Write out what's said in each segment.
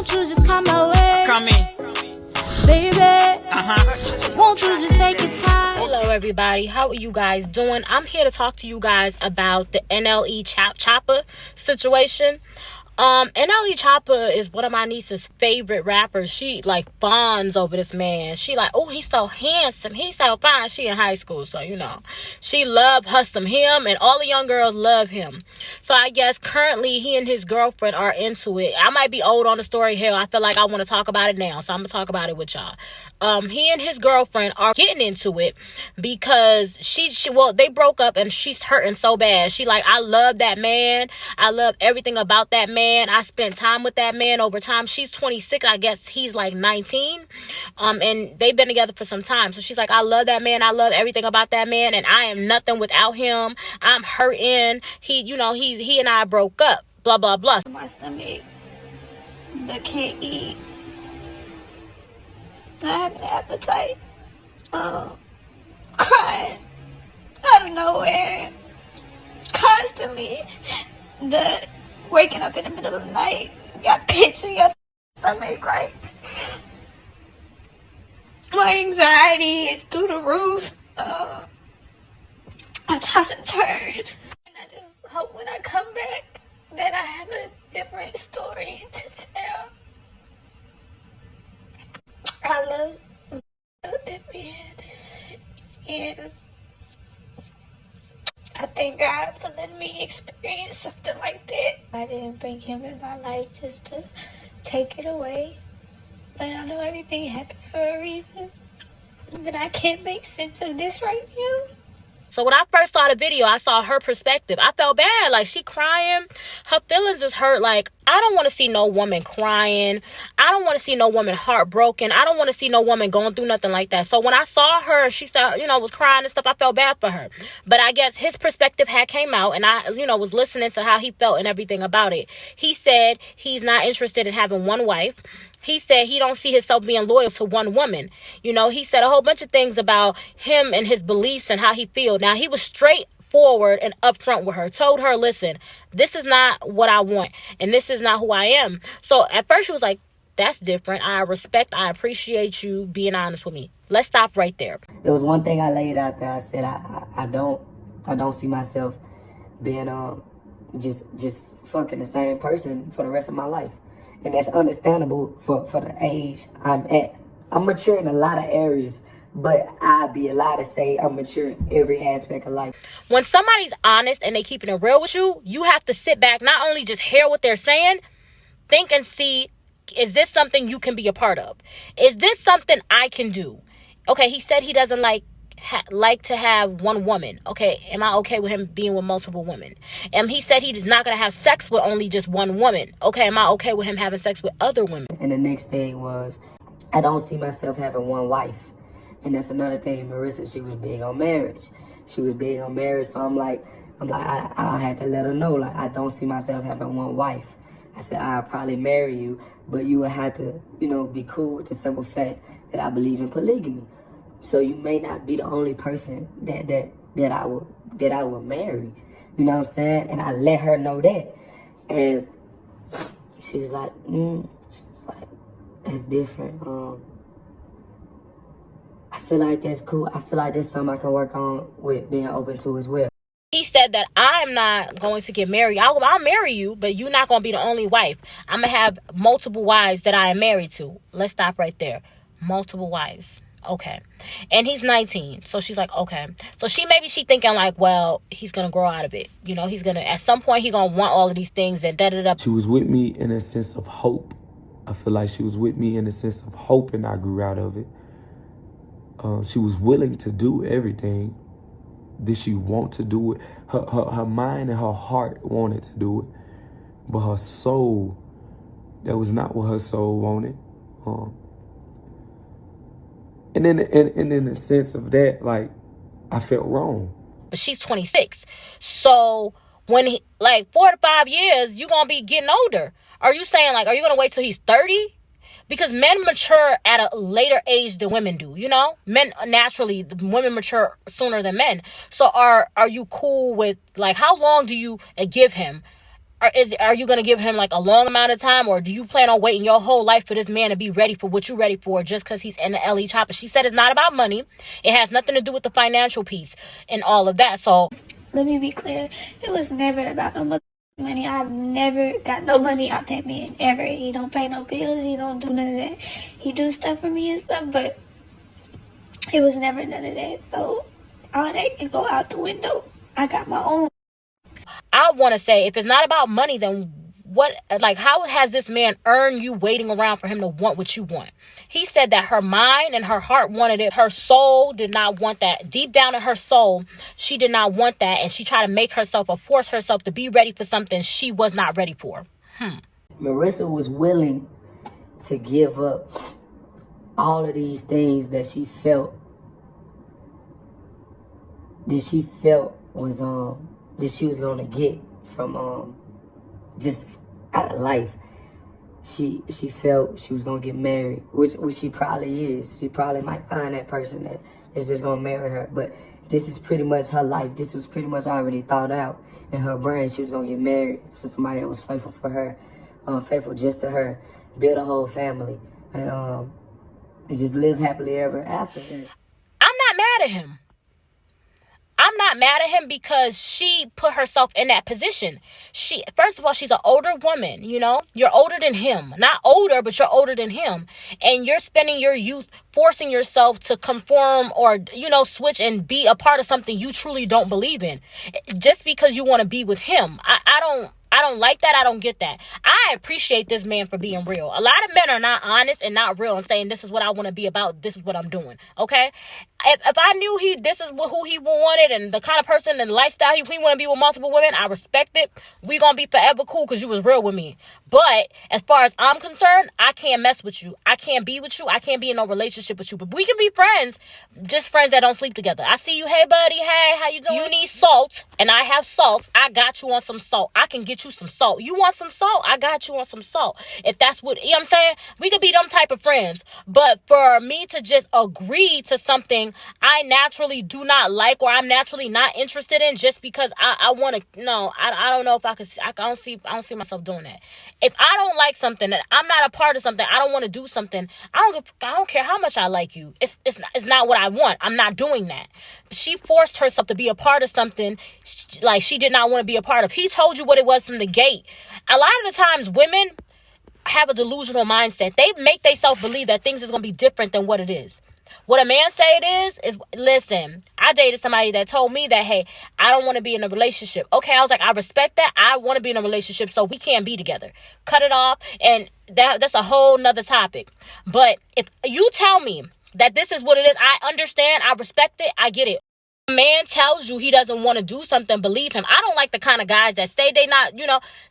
Won't you just come my way? Come in. Baby, won't you just take your time? Hello everybody, how are you guys doing? I'm here to talk to you guys about the NLE Choppa situation. NLE Choppa is one of my niece's favorite rappers. She like bonds over this man. She like, oh, he's so handsome, he's so fine. She in high school, so you know, she love him, and all the young girls love him. So I guess currently he and his girlfriend are into it. I might be old on the story. Hell, I feel like I want to talk about it now, so I'm gonna talk about it with y'all. He and his girlfriend are getting into it because they broke up and she's hurting so bad. She like, I love that man. I love everything about that man. I spent time with that man over time. She's 26. I guess he's like 19. And they've been together for some time. So she's like, I love that man. I love everything about that man. And I am nothing without him. I'm hurting. He and I broke up. Blah, blah, blah. My stomach that can't eat. I have an appetite. Crying out of nowhere. Constantly. The waking up in the middle of the night. You got pits in your stomach, like. My anxiety is through the roof. I toss and turn. And I just hope when I come back that I have a different story to tell. I love that man, and I thank God for letting me experience something like that. I didn't bring him in my life just to take it away, but I know everything happens for a reason, but I can't make sense of this right now. So when I first saw the video, I saw her perspective. I felt bad. Like, she crying. Her feelings is hurt. Like, I don't want to see no woman crying. I don't want to see no woman heartbroken. I don't want to see no woman going through nothing like that. So when I saw her, she said, was crying and stuff, I felt bad for her. But I guess his perspective had came out, and I, was listening to how he felt and everything about it. He said he's not interested in having one wife. He said he don't see himself being loyal to one woman. He said a whole bunch of things about him and his beliefs and how he feels. Now, he was straightforward and upfront with her. Told her, listen, this is not what I want. And this is not who I am. So at first she was like, that's different. I appreciate you being honest with me. Let's stop right there. There was one thing I laid out there. I said, I don't see myself being just fucking the same person for the rest of my life. And that's understandable for the age I'm at. I'm mature in a lot of areas, but I'd be allowed to say I'm mature in every aspect of life. When somebody's honest and they keeping it real with you, you have to sit back, not only just hear what they're saying, think and see, is this something you can be a part of? Is this something I can do? Okay, he said he doesn't like to have one woman. Okay, am I okay with him being with multiple women? And he said he is not going to have sex with only just one woman. Okay, am I okay with him having sex with other women? And the next thing was, I don't see myself having one wife. And that's another thing. Marissa, she was big on marriage. So I'm like, I had to let her know, like, I don't see myself having one wife. I said, I'll probably marry you, but you would have to, be cool with the simple fact that I believe in polygamy. So you may not be the only person that I would marry. You know what I'm saying? And I let her know that. And she was like, that's different. I feel like that's cool. I feel like that's something I can work on with being open to as well. He said that I'm not going to get married. I'll marry you, but you're not going to be the only wife. I'm going to have multiple wives that I am married to. Let's stop right there. Multiple wives. Okay. And he's 19. So she's like, okay. So she thinking like, well, he's going to grow out of it. He's going to, at some point, he's going to want all of these things and da-da-da. She was with me in a sense of hope. I feel like she was with me in a sense of hope, and I grew out of it. She was willing to do everything. Did she want to do it? Her mind and her heart wanted to do it. But her soul, that was not what her soul wanted. And in the sense of that, like, I felt wrong. But she's 26. So when 4 to 5 years, you're going to be getting older. Are you saying, like, are you going to wait till he's 30? Because men mature at a later age than women do, Men, naturally, women mature sooner than men. So are you cool with, like, how long do you give him Are you going to give him like a long amount of time, or do you plan on waiting your whole life for this man to be ready for what you're ready for just because he's in the LE chopper? She said it's not about money. It has nothing to do with the financial piece and all of that. So let me be clear. It was never about no money. I've never got no money out that man, ever. He don't pay no bills. He don't do none of that. He do stuff for me and stuff, but it was never none of that. So all that can go out the window. I got my own. I want to say, if it's not about money, then what, like, how has this man earned you waiting around for him to want what you want? He said that her mind and her heart wanted it. Her soul did not want that. Deep down in her soul, she did not want that. And she tried to make herself or force herself to be ready for something she was not ready for. Marissa was willing to give up all of these things that she felt was that she was gonna get from just out of life. She felt she was gonna get married, which she probably is. She probably might find that person that is just gonna marry her. But this is pretty much her life. This was pretty much already thought out in her brain. She was gonna get married to somebody that was faithful for her, faithful just to her, build a whole family, and just live happily ever after. I'm not mad at him. I'm not mad at him because she put herself in that position. First of all, she's an older woman, you know? You're older than him. Not older, but you're older than him. And you're spending your youth forcing yourself to conform or, switch and be a part of something you truly don't believe in. Just because you want to be with him. I don't like that. I don't get that. I appreciate this man for being real. A lot of men are not honest and not real and saying, this is what I want to be about. This is what I'm doing. Okay. If I knew this is who he wanted and the kind of person and lifestyle he want to be with multiple women, I respect it. We going to be forever cool because you was real with me. But as far as I'm concerned, I can't mess with you. I can't be with you. I can't be in no relationship with you. But we can be friends, just friends that don't sleep together. I see you. Hey, buddy. Hey, how you doing? You need salt and I have salt. I got you on some salt. I can get you some salt. You want some salt? I got you on some salt. If that's what, I'm saying? We could be them type of friends. But for me to just agree to something I naturally do not like or I'm naturally not interested in just because I want to, no, I don't know if I could, I don't see myself doing that. If I don't like something, that I'm not a part of something, I don't want to do something, I don't care how much I like you. It's not what I want. I'm not doing that. She forced herself to be a part of something like she did not want to be a part of. He told you what it was from the gate. A lot of the times women have a delusional mindset. They make themselves believe that things is going to be different than what it is. What a man say it is listen, I dated somebody that told me that, hey, I don't want to be in a relationship. Okay, I was like, I respect that. I want to be in a relationship, so we can't be together. Cut it off, and that's a whole nother topic. But if you tell me that this is what it is, I understand, I respect it, I get it. A man tells you he doesn't want to do something, believe him. I don't like the kind of guys that say they not,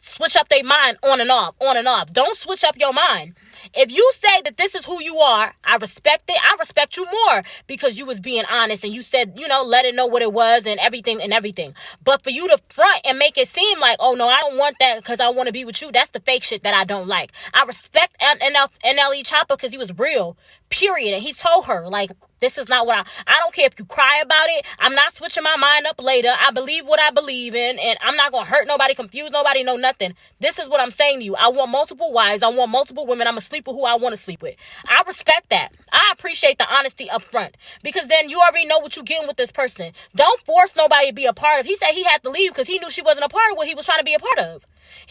switch up their mind on and off. Don't switch up your mind. If you say that this is who you are, I respect it. I respect you more because you was being honest and you said, let it know what it was and everything. But for you to front and make it seem like, oh no, I don't want that because I want to be with you. That's the fake shit that I don't like. I respect NLE Choppa because he was real, period. And he told her, like, this is not what I don't care if you cry about it. I'm not switching my mind up later. I believe what I believe in, and I'm not going to hurt nobody, confuse nobody, no nothing. This is what I'm saying to you. I want multiple wives. I want multiple women. I'm going to sleep with who I want to sleep with. I respect that. I appreciate the honesty up front because then you already know what you're getting with this person. Don't force nobody to be a part of. He said he had to leave because he knew she wasn't a part of what he was trying to be a part of.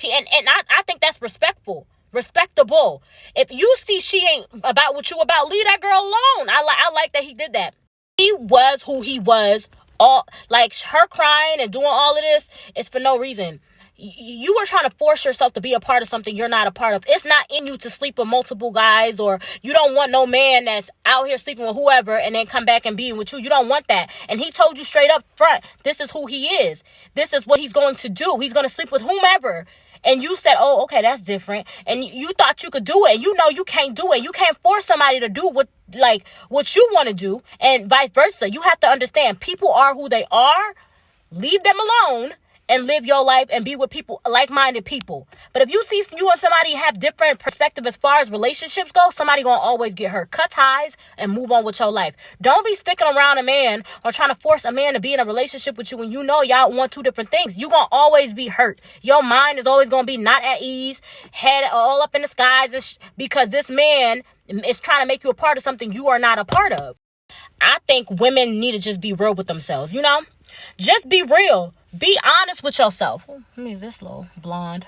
I think that's respectful. Respectable. If you see she ain't about what you about, leave that girl alone. I like that he did that. He was who he was. All like her crying and doing all of this is for no reason. You were trying to force yourself to be a part of something you're not a part of. It's not in you to sleep with multiple guys, or you don't want no man that's out here sleeping with whoever and then come back and be with you. You don't want that. And he told you straight up front, this is who he is. This is what he's going to do. He's going to sleep with whomever. And you said, oh, okay, that's different. And you thought you could do it. And you know you can't do it. You can't force somebody to do what you want to do and vice versa. You have to understand people are who they are. Leave them alone and live your life and be with people, like-minded people. But if you see you and somebody have different perspective as far as relationships go, somebody gonna always get hurt. Cut ties and move on with your life. Don't be sticking around a man or trying to force a man to be in a relationship with you when you know y'all want two different things. You gonna always be hurt. Your mind is always gonna be not at ease, head all up in the skies, because this man is trying to make you a part of something you are not a part of. I think women need to just be real with themselves, you know? Just be real. Be honest with yourself. Let me this little blonde.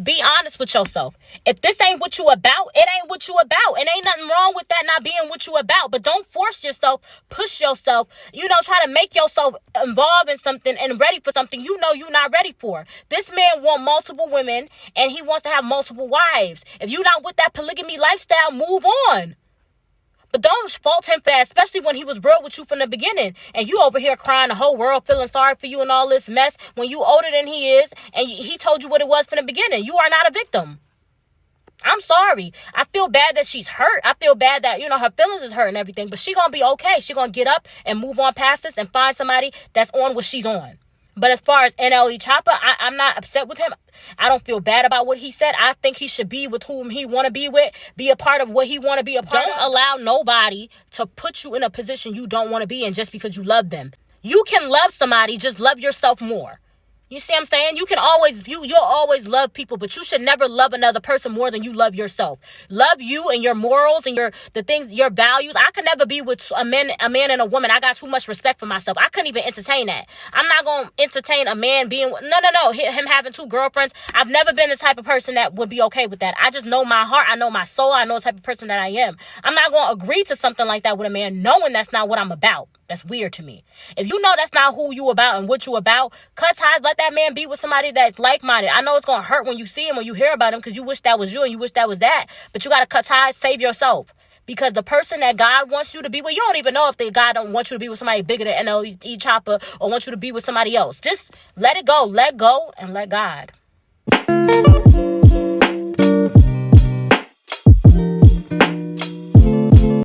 Be honest with yourself. If this ain't what you about, it ain't what you about. And ain't nothing wrong with that not being what you about. But don't force yourself, push yourself, try to make yourself involved in something and ready for something you know you're not ready for. This man wants multiple women and he wants to have multiple wives. If you're not with that polygamy lifestyle, move on. But don't fault him for that, especially when he was real with you from the beginning. And you over here crying, the whole world feeling sorry for you and all this mess when you older than he is. And he told you what it was from the beginning. You are not a victim. I'm sorry. I feel bad that she's hurt. I feel bad that, her feelings is hurt and everything. But she gonna be okay. She gonna get up and move on past this and find somebody that's on what she's on. But as far as NLE Choppa, I'm not upset with him. I don't feel bad about what he said. I think he should be with whom he want to be with, be a part of what he want to be a part of. Don't allow nobody to put you in a position you don't want to be in just because you love them. You can love somebody, just love yourself more. You see what I'm saying? You can always, you'll always love people, but you should never love another person more than you love yourself. Love you and your morals and the things, your values. I could never be with a man and a woman. I got too much respect for myself. I couldn't even entertain that. I'm not going to entertain a man being, no, him having two girlfriends. I've never been the type of person that would be okay with that. I just know my heart. I know my soul. I know the type of person that I am. I'm not going to agree to something like that with a man knowing that's not what I'm about. That's weird to me. If you know that's not who you about and what you about, cut ties, let that man be with somebody that's like-minded. I know it's going to hurt when you see him, when you hear about him, because you wish that was you and you wish that was that. But you got to cut ties, save yourself. Because the person that God wants you to be with, you don't even know if God don't want you to be with somebody bigger than NLE Choppa or want you to be with somebody else. Just let it go, and let God.